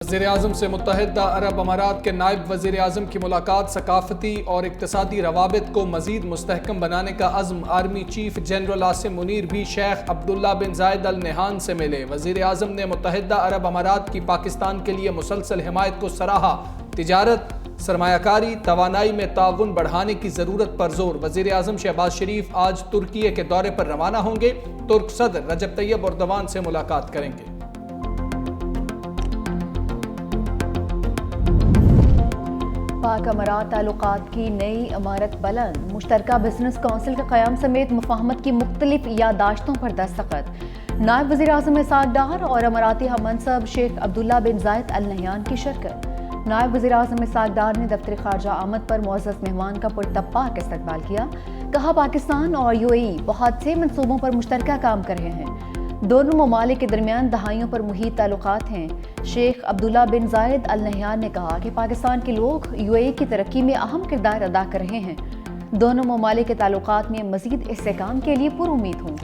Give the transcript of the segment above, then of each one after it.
وزیراعظم سے متحدہ عرب امارات کے نائب وزیر اعظم کی ملاقات ثقافتی اور اقتصادی روابط کو مزید مستحکم بنانے کا عزم۔ Army chief general Asim Munir بھی شیخ عبداللہ بن زائد ال نہیان سے ملے۔ وزیر اعظم نے متحدہ عرب امارات کی پاکستان کے لیے مسلسل حمایت کو سراہا۔ تجارت، سرمایہ کاری، توانائی میں تعاون بڑھانے کی ضرورت پر زور۔ وزیر اعظم شہباز شریف آج ترکی کے دورے پر روانہ ہوں گے۔ ترک صدر رجب طیب اردوان سے ملاقات کریں گے۔ پاک امارات تعلقات کی نئی عمارت بلند، مشترکہ بزنس کونسل کے قیام سمیت مفاہمت کی مختلف یادداشتوں پر دستخط۔ نائب وزیر اعظم اسحاق ڈار اور اماراتی ہم منصب شیخ عبداللہ بن زائد ال نہیان کی شرکت۔ نائب وزیر اعظم اسحاق ڈار نے دفتر خارجہ آمد پر معزز مہمان کا پرتپاک استقبال کیا۔ کہا پاکستان اور UAE بہت سے منصوبوں پر مشترکہ کام کر رہے ہیں۔ دونوں ممالک کے درمیان دہائیوں پر محیط تعلقات ہیں۔ شیخ عبداللہ بن زائد ال نہیان نے کہا کہ پاکستان کے لوگ UAE کی ترقی میں اہم کردار ادا کر رہے ہیں۔ دونوں ممالک کے تعلقات میں مزید استحکام کے لیے پر امید ہوں۔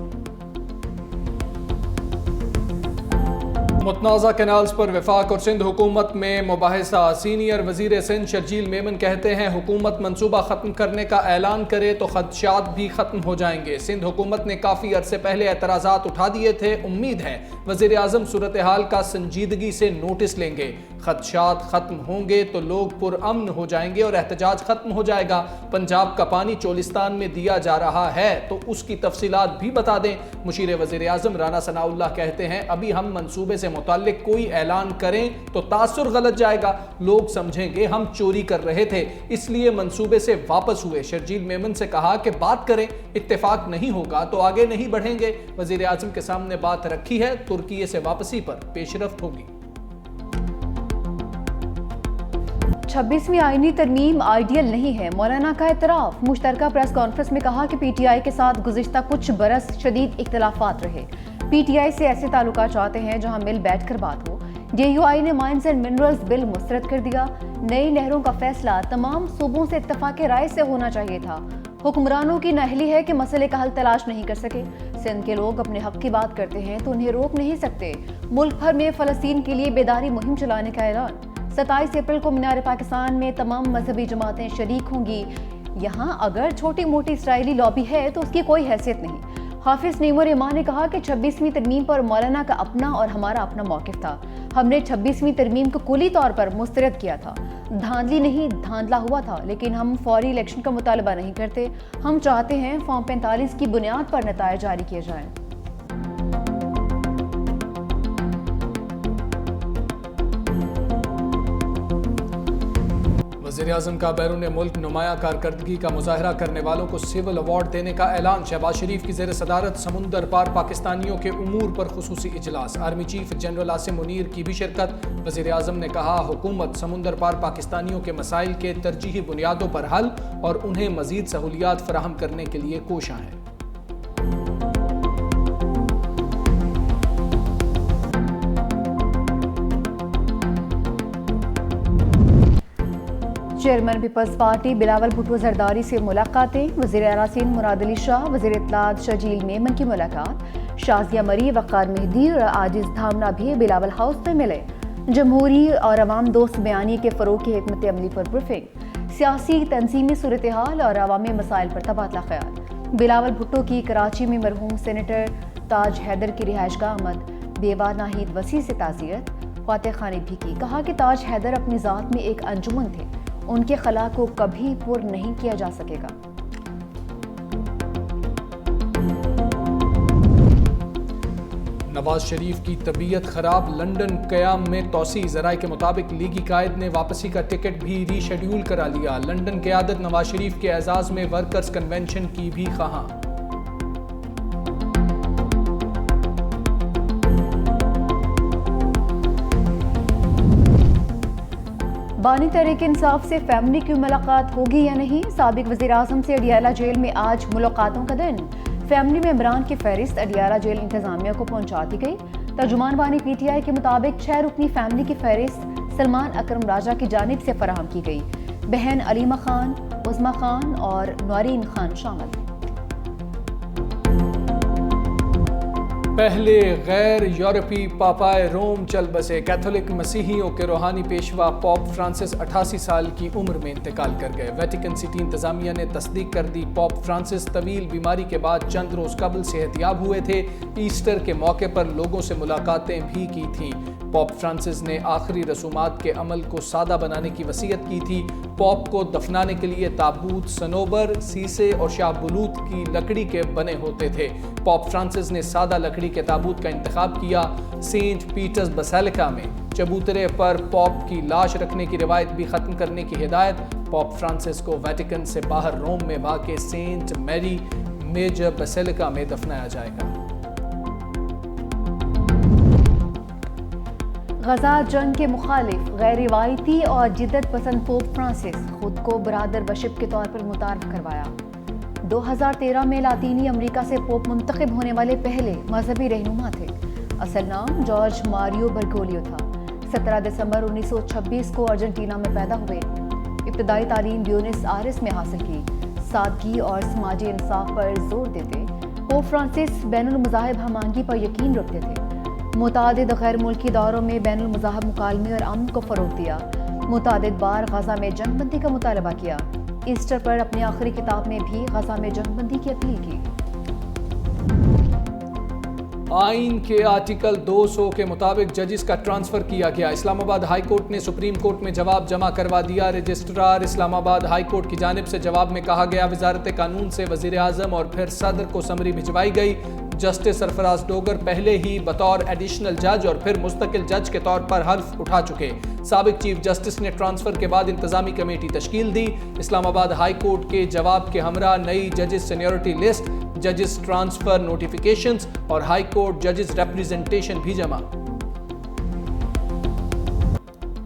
متنازع کینالز پر وفاق اور سندھ حکومت میں مباحثہ۔ سینئر وزیر سندھ شرجیل میمن کہتے ہیں حکومت منصوبہ ختم کرنے کا اعلان کرے تو خدشات بھی ختم ہو جائیں گے۔ سندھ حکومت نے کافی عرصے پہلے اعتراضات اٹھا دیے تھے۔ امید ہے وزیر اعظم صورتحال کا سنجیدگی سے نوٹس لیں گے۔ خدشات ختم ہوں گے تو لوگ پرامن ہو جائیں گے اور احتجاج ختم ہو جائے گا۔ پنجاب کا پانی چولستان میں دیا جا رہا ہے تو اس کی تفصیلات بھی بتا دیں۔ مشیر وزیر اعظم رانا ثناء اللہ کہتے ہیں ابھی ہم منصوبے سے متعلق کوئی اعلان کریں تو تاثر غلط جائے گا، لوگ سمجھیں گے ہم چوری کر رہے تھے، اس لیے منصوبے سے واپس ہوئے۔ شرجیل میمن سے کہا کہ بات کریں، اتفاق نہیں ہوگا تو آگے نہیں بڑھیں گے۔ وزیر اعظم کے سامنے بات رکھی ہے، ترکی سے واپسی پر پیش رفت ہوگی۔ 26ویں آئینی ترمیم آئیڈیل نہیں ہے، مولانا کا اعتراف۔ مشترکہ پریس کانفرنس میں کہا کہ PTI کے ساتھ گزشتہ کچھ برس شدید اختلافات رہے۔ PTI سے ایسے تعلقات چاہتے ہیں جہاں مل بیٹھ کر بات ہو۔ DUI نے مائنز اینڈ منرلز بل مسترد کر دیا۔ نئی نہروں کا فیصلہ تمام صوبوں سے اتفاق رائے سے ہونا چاہیے تھا۔ حکمرانوں کی نااہلی ہے کہ مسئلے کا حل تلاش نہیں کر سکے۔ سندھ کے لوگ اپنے حق کی بات کرتے ہیں تو انہیں روک نہیں سکتے۔ ملک بھر میں فلسطین کے لیے بیداری مہم چلانے کا اعلان۔ 27 اپریل کو مینار پاکستان میں تمام مذہبی جماعتیں شریک ہوں گی۔ یہاں اگر چھوٹی موٹی اسرائیلی لابی ہے تو اس کی کوئی حیثیت نہیں۔ حافظ نعیم الرحمان نے کہا کہ 26ویں ترمیم پر مولانا کا اپنا اور ہمارا اپنا موقف تھا۔ ہم نے 26ویں ترمیم کو کلی طور پر مسترد کیا تھا، دھاندلی نہیں دھاندلا ہوا تھا، لیکن ہم فوری الیکشن کا مطالبہ نہیں کرتے۔ ہم چاہتے ہیں فارم 45 کی بنیاد پر نتائج جاری کیے جائیں۔ وزیر اعظم کا بیرون ملک نمایاں کارکردگی کا مظاہرہ کرنے والوں کو سول ایوارڈ دینے کا اعلان۔ شہباز شریف کی زیر صدارت سمندر پار پاکستانیوں کے امور پر خصوصی اجلاس۔ Army chief general Asim Munir کی بھی شرکت۔ وزیر اعظم نے کہا حکومت سمندر پار پاکستانیوں کے مسائل کے ترجیحی بنیادوں پر حل اور انہیں مزید سہولیات فراہم کرنے کے لیے کوشاں ہے۔ چیئرمین پیپلز پارٹی بلاول بھٹو زرداری سے ملاقاتیں۔ وزیر اعلیٰ سندھ مراد علی شاہ، وزیر اطلاعات شرجیل میمن کی ملاقات۔ شازیہ مری، وقار مہدی اور عاجز دھامنا بھی بلاول ہاؤس میں ملے۔ جمہوری اور عوام دوست بیانیے کے فروغ کی حکمت عملی پر بریفنگ۔ سیاسی تنظیمی صورتحال اور عوامی مسائل پر تبادلہ خیال۔ بلاول بھٹو کی کراچی میں مرحوم سینیٹر تاج حیدر کی رہائش گاہ آمد۔ بیوہ ناہید وسیع سے تعزیت۔ فاتح خان نے بھی کی، کہا کہ تاج حیدر اپنی ذات میں ایک انجمن تھے، ان کے خلا کو کبھی پر نہیں کیا جا سکے گا۔ نواز شریف کی طبیعت خراب، لندن قیام میں توسیع۔ ذرائع کے مطابق لیگی قائد نے واپسی کا ٹکٹ بھی ری شیڈیول کرا لیا۔ لندن قیادت نواز شریف کے اعزاز میں ورکرز کنونشن کی بھی خواہاں۔ بانی تحریک انصاف سے فیملی کی ملاقات ہوگی یا نہیں؟ سابق وزیر اعظم سے اڈیالہ جیل میں آج ملاقاتوں کا دن۔ فیملی ممبران کی فہرست اڈیالہ جیل انتظامیہ کو پہنچا دی گئی۔ ترجمان بانی PTI کے مطابق 6 رکنی فیملی کی فہرست سلمان اکرم راجہ کی جانب سے فراہم کی گئی۔ بہن علیمہ خان، عظمیٰ خان اور نورین خان شامل ہیں۔ پہلے غیر یورپی پاپائے روم چل بسے۔ کیتھولک مسیحیوں کے روحانی پیشوا پوپ فرانسس 88 سال کی عمر میں انتقال کر گئے۔ ویٹیکن سٹی انتظامیہ نے تصدیق کر دی۔ پوپ فرانسس طویل بیماری کے بعد چند روز قبل صحت یاب ہوئے تھے۔ ایسٹر کے موقع پر لوگوں سے ملاقاتیں بھی کی تھیں۔ پوپ فرانسس نے آخری رسومات کے عمل کو سادہ بنانے کی وصیت کی تھی۔ پوپ کو دفنانے کے لیے تابوت صنوبر، سیسے اور شاہ بلوط کی لکڑی کے بنے ہوتے تھے۔ پوپ فرانسس نے سادہ لکڑی کے تابوت کا انتخاب کیا۔ سینٹ پیٹرز بیسیلیکا میں چبوترے پر پوپ کی لاش رکھنے کی روایت بھی ختم کرنے کی ہدایت۔ پوپ فرانسس کو ویٹیکن سے باہر روم میں واقع سینٹ میری میجر بیسیلیکا میں دفنایا جائے گا۔ غزہ جنگ کے مخالف غیر روایتی اور جدت پسند پوپ فرانسس خود کو برادر بشپ کے طور پر متعارف کروایا۔ 2013 میں لاطینی امریکہ سے پوپ منتخب ہونے والے پہلے مذہبی رہنما تھے۔ اصل نام جارج ماریو برگولیو تھا۔ 17 دسمبر 1926 کو ارجنٹینا میں پیدا ہوئے۔ ابتدائی تعلیم بیونس آئرس میں حاصل کی۔ سادگی اور سماجی انصاف پر زور دیتے پوپ فرانسس بین المذاہب ہم آہنگی پر یقین رکھتے تھے۔ متعدد غیر ملکی دوروں میں بین المذاہب مکالمے اور امن کو فروغ دیا۔ متعدد بار غزہ میں جنگ بندی کا مطالبہ کیا۔ ایسٹر پر اپنی آخری کتاب میں بھی غزہ میں جنگ بندی کی اپیل کی۔ آئین کے آرٹیکل 200 کے مطابق ججز کا ٹرانسفر کیا گیا۔ اسلام آباد ہائی کورٹ نے سپریم کورٹ میں جواب جمع کروا دیا۔ رجسٹرار اسلام آباد ہائی کورٹ کی جانب سے جواب میں کہا گیا، وزارت قانون سے وزیر اعظم اور پھر صدر کو سمری بھجوائی گئی۔ جسٹس سرفراز ڈوگر پہلے ہی بطور ایڈیشنل جج اور پھر مستقل جج کے طور پر حلف اٹھا چکے۔ سابق چیف جسٹس نے ٹرانسفر کے بعد انتظامی کمیٹی تشکیل دی۔ اسلام آباد ہائی کورٹ کے جواب کے ہمراہ نئی ججز سینیورٹی لسٹ، ججز ٹرانسفر نوٹیفیکیشنز اور ہائی کورٹ ججز ریپریزنٹیشن بھی جمع۔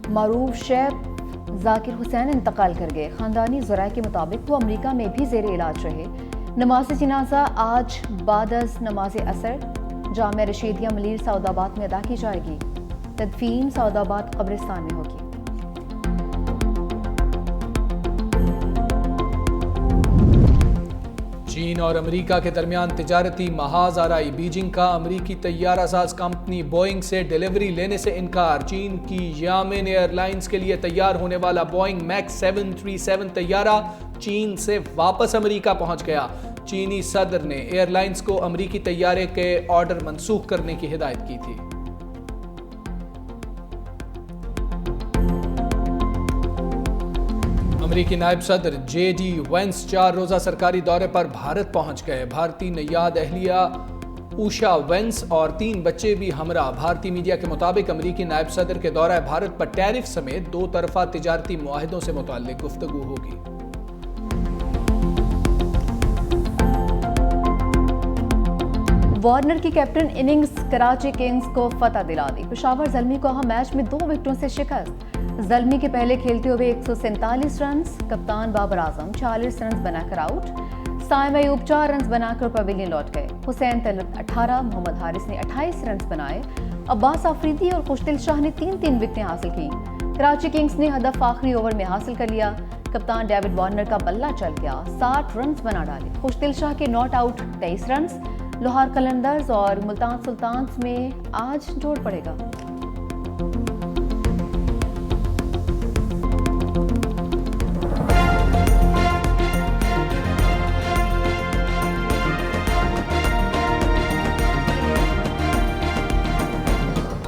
معروف شیخ ذاکر حسین انتقال کر گئے۔ خاندانی ذرائع کے مطابق وہ امریکہ میں بھی زیر علاج رہے۔ نماز جنازہ آج بعد از نماز عصر جامع رشیدیہ ملیر سعود آباد میں ادا کی جائے گی۔ تدفین سعود آباد قبرستان میں ہوگی۔ چین اور امریکہ کے درمیان تجارتی محاذ آرائی۔ بیجنگ کا امریکی طیارہ ساز کمپنی بوئنگ سے ڈیلیوری لینے سے انکار۔ چین کی یامن ایئر لائنز کے لیے تیار ہونے والا بوئنگ میکس 737 طیارہ چین سے واپس امریکہ پہنچ گیا۔ چینی صدر نے ایئر لائنز کو امریکی طیارے کے آرڈر منسوخ کرنے کی ہدایت کی تھی۔ امریکی نائب صدر جے ڈی وینس 4 روزہ سرکاری دورے پر بھارت پہنچ گئے۔ بھارتی نیاد اہلیہ اوشا وینس اور 3 بچے بھی ہمراہ۔ بھارتی میڈیا کے مطابق امریکی نائب صدر کے دورہ بھارت پر ٹیرف سمیت 2 طرفہ تجارتی معاہدوں سے متعلق گفتگو ہوگی۔ وارنر کی کیپٹن اننگز کراچی کنگز کو فتح دلا دی۔ پشاور زلمی کو اہم میچ میں 2 وکٹوں سے شکست۔ زلمی کے پہلے کھیلتے ہوئے 147 رنز، کپتان بابر اعظم 40 رنز بنا کر آؤٹ، سائم ایوب 4 رنز بنا کر پویلین لوٹ گئے۔ حسین طلعت 18، محمد حارث نے 28 رنز بنائے۔ عباس آفریدی اور خوشدل شاہ نے 3 وکٹیں حاصل کی۔ کراچی کنگز نے ہدف آخری اوور میں حاصل کر لیا۔ کپتان ڈیوڈ وارنر کا بلہ چل گیا، 60 رنز بنا ڈالے۔ خوشدل شاہ کے not out 23 runs. Lahore Qalandars اور ملتان سلطانز میں آج جوڑ پڑے گا۔